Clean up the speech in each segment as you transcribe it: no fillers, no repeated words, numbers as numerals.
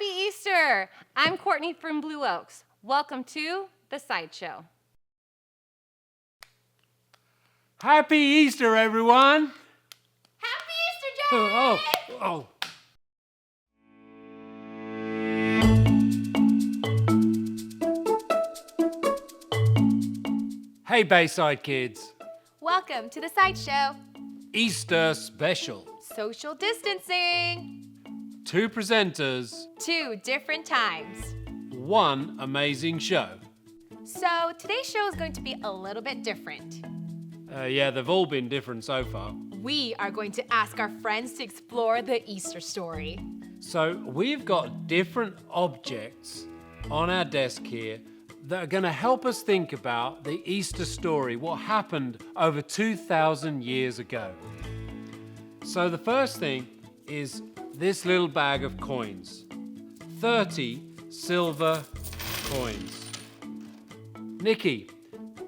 Happy Easter! I'm Courtney from Blue Oaks. Welcome to the SideShow. Happy Easter, everyone! Happy Easter, Jay! Oh. Hey, Bayside Kids. Welcome to the SideShow. Easter special. Social distancing. 2 presenters, 2 different times. 1 amazing show. So today's show is going to be a little bit different. Yeah, they've all been different so far. We are going to ask our friends to explore the Easter story. So we've got different objects on our desk here that are going to help us think about the Easter story, what happened over 2,000 years ago. So the first thing is this little bag of coins. 30 silver coins. Nikki,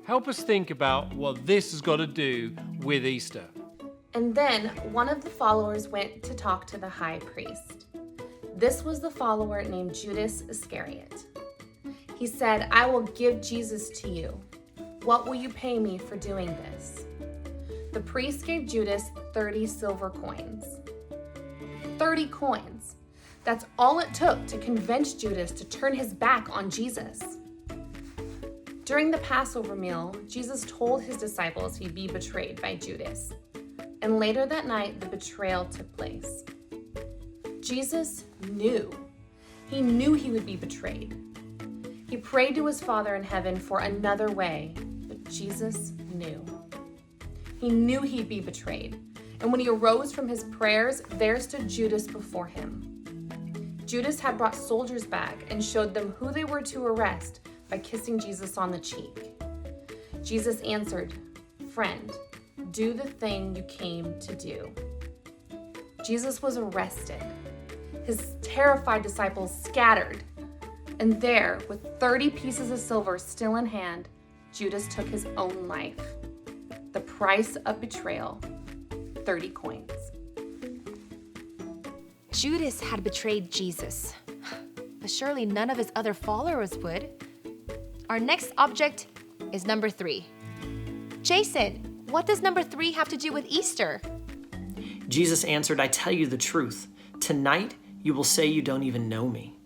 help us think about what this has got to do with Easter. And then one of the followers went to talk to the high priest. This was the follower named Judas Iscariot. He said, "I will give Jesus to you. What will you pay me for doing this?" The priest gave Judas 30 silver coins. 30 coins. That's all it took to convince Judas to turn his back on Jesus. During the Passover meal, Jesus told his disciples he'd be betrayed by Judas. And later that night, the betrayal took place. Jesus knew. He knew he would be betrayed. He prayed to his Father in heaven for another way, but Jesus knew. He knew he'd be betrayed. And when he arose from his prayers, there stood Judas before him. Judas had brought soldiers back and showed them who they were to arrest by kissing Jesus on the cheek. Jesus answered, "Friend, do the thing you came to do." Jesus was arrested. His terrified disciples scattered. And there, with 30 pieces of silver still in hand, Judas took his own life. The price of betrayal, 30 coins. Judas had betrayed Jesus, but surely none of his other followers would. Our next object is number 3. Jason, what does number 3 have to do with Easter? Jesus answered, "I tell you the truth. Tonight you will say you don't even know me.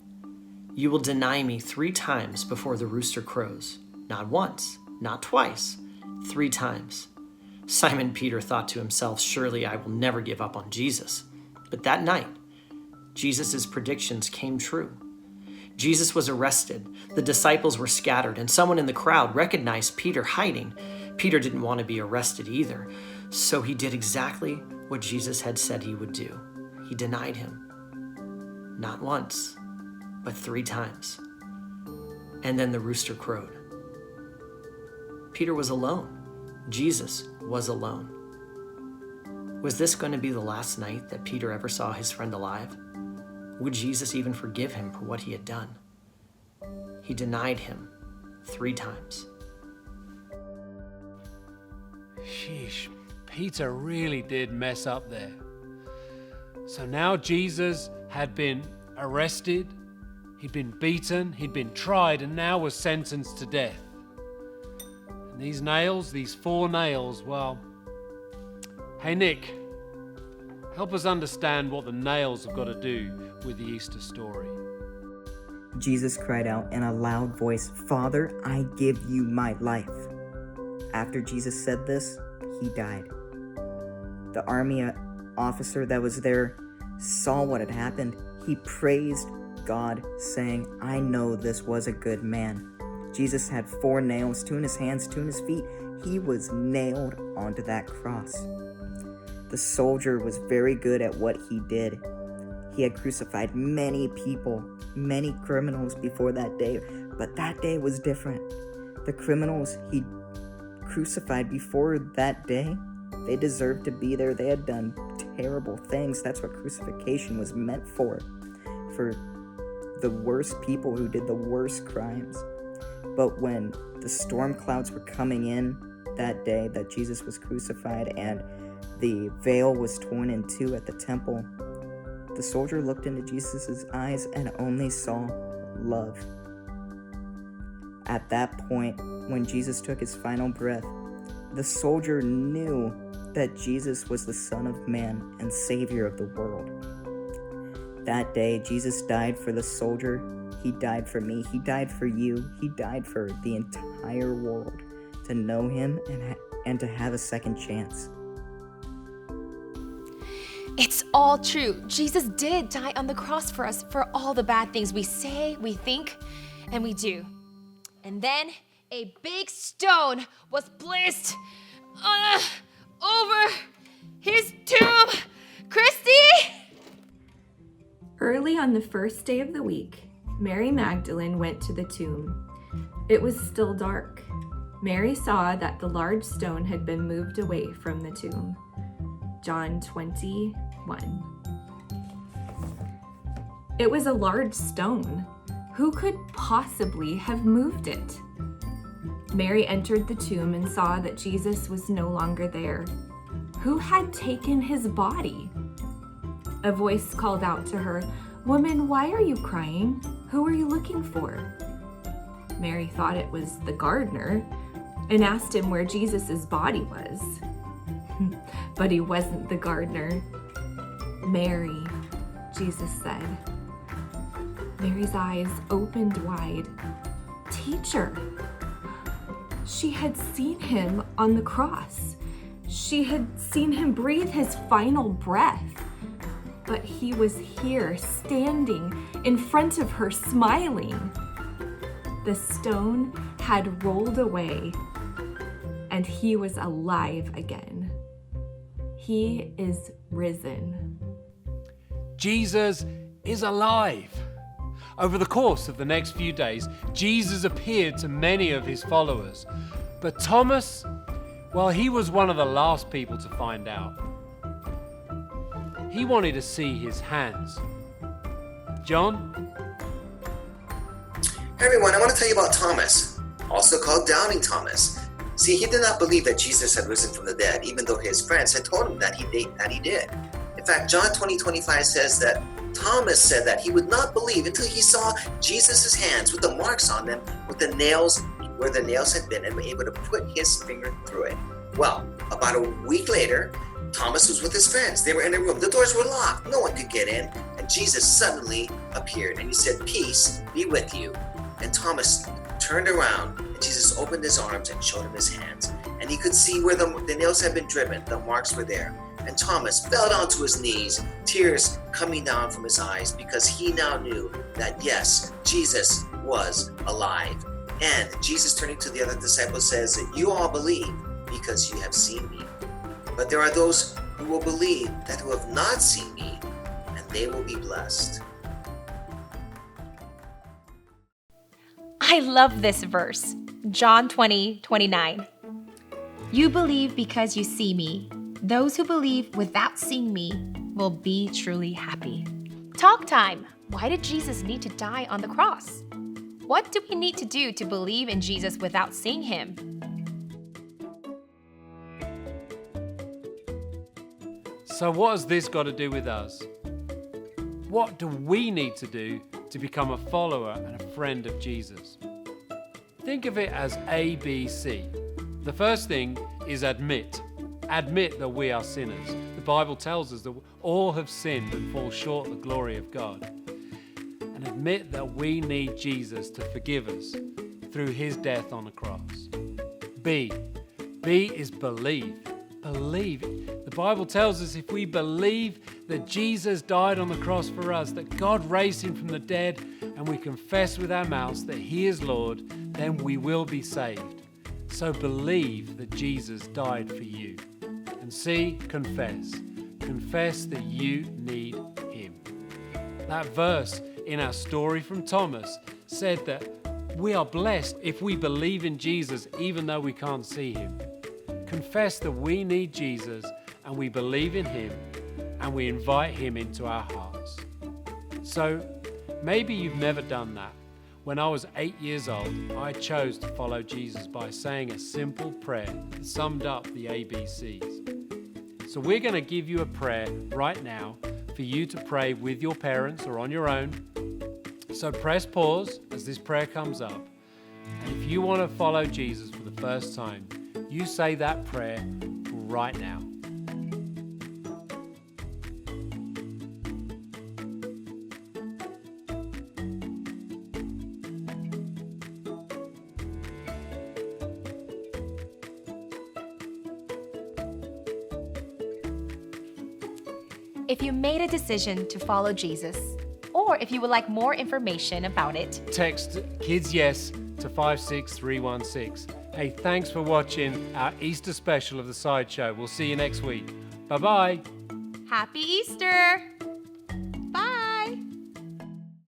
You will deny me 3 times before the rooster crows. Not once, not twice, 3 times." Simon Peter thought to himself, "Surely I will never give up on Jesus." But that night, Jesus' predictions came true. Jesus was arrested, the disciples were scattered, and someone in the crowd recognized Peter hiding. Peter didn't want to be arrested either, so he did exactly what Jesus had said he would do. He denied him. Not once, but 3 times. And then the rooster crowed. Peter was alone. Jesus was alone. Was this going to be the last night that Peter ever saw his friend alive? Would Jesus even forgive him for what he had done? He denied him 3 times. Sheesh, Peter really did mess up there. So now Jesus had been arrested, he'd been beaten, he'd been tried, and now was sentenced to death. And these nails, these 4 nails, well, hey Nick, help us understand what the nails have got to do with the Easter story. Jesus cried out in a loud voice, "Father, I give you my life." After Jesus said this, he died. The army officer that was there saw what had happened. He praised God, saying, "I know this was a good man." Jesus had 4 nails, 2 in his hands, 2 in his feet. He was nailed onto that cross. The soldier was very good at what he did. He had crucified many people, many criminals before that day, but that day was different. The criminals he crucified before that day, they deserved to be there. They had done terrible things. That's what crucifixion was meant for the worst people who did the worst crimes. But when the storm clouds were coming in that day that Jesus was crucified and the veil was torn in 2 at the temple, The soldier looked into Jesus' eyes and only saw love. At that point, when Jesus took his final breath, the soldier knew that Jesus was the Son of Man and Savior of the world. That day, Jesus died for the soldier. He died for me. He died for you. He died for the entire world to know him and to have a second chance. It's all true. Jesus did die on the cross for us for all the bad things we say, we think, and we do. And then a big stone was placed over his tomb. Christy? Early on the first day of the week, Mary Magdalene went to the tomb. It was still dark. Mary saw that the large stone had been moved away from the tomb. John 21. It was a large stone. Who could possibly have moved it? Mary entered the tomb and saw that Jesus was no longer there. Who had taken his body? A voice called out to her, "Woman, why are you crying? Who are you looking for?" Mary thought it was the gardener and asked him where Jesus' body was. But he wasn't the gardener. "Mary," Jesus said. Mary's eyes opened wide. "Teacher!" She had seen him on the cross. She had seen him breathe his final breath. But he was here, standing in front of her, smiling. The stone had rolled away, and he was alive again. He is risen. Jesus is alive. Over the course of the next few days, Jesus appeared to many of his followers. But Thomas, well, he was one of the last people to find out. He wanted to see his hands. John? Hey everyone, I want to tell you about Thomas, also called Doubting Thomas. See, he did not believe that Jesus had risen from the dead, even though his friends had told him that he did. In fact, John 20:25 says that Thomas said that he would not believe until he saw Jesus' hands with the marks on them, with the nails where the nails had been, and was able to put his finger through it. Well, about a week later, Thomas was with his friends. They were in a room. The doors were locked. No one could get in. And Jesus suddenly appeared and he said, "Peace be with you." And Thomas turned around and Jesus opened his arms and showed him his hands. And he could see where the nails had been driven. The marks were there. And Thomas fell down to his knees, tears coming down from his eyes, because he now knew that, yes, Jesus was alive. And Jesus, turning to the other disciples, says that you all believe because you have seen me. But there are those who will believe that who have not seen me, and they will be blessed. I love this verse, John 20:29. You believe because you see me. Those who believe without seeing me will be truly happy. Talk time. Why did Jesus need to die on the cross? What do we need to do to believe in Jesus without seeing him? So what has this got to do with us? What do we need to do to become a follower and a friend of Jesus? Think of it as ABC. The first thing is admit. Admit that we are sinners. The Bible tells us that all have sinned and fall short of the glory of God. And admit that we need Jesus to forgive us through his death on the cross. B is believe. Believe. The Bible tells us if we believe that Jesus died on the cross for us, that God raised him from the dead, and we confess with our mouths that he is Lord, then we will be saved. So believe that Jesus died for you. And C, confess. Confess that you need him. That verse in our story from Thomas said that we are blessed if we believe in Jesus even though we can't see him. Confess that we need Jesus and we believe in him and we invite him into our hearts. So maybe you've never done that. When I was 8 years old, I chose to follow Jesus by saying a simple prayer that summed up the ABCs. So we're going to give you a prayer right now for you to pray with your parents or on your own. So press pause as this prayer comes up. And if you want to follow Jesus for the first time, you say that prayer right now. If you made a decision to follow Jesus, or if you would like more information about it, text Kids Yes to 56316. Hey, thanks for watching our Easter special of the SideShow. We'll see you next week. Bye-bye. Happy Easter!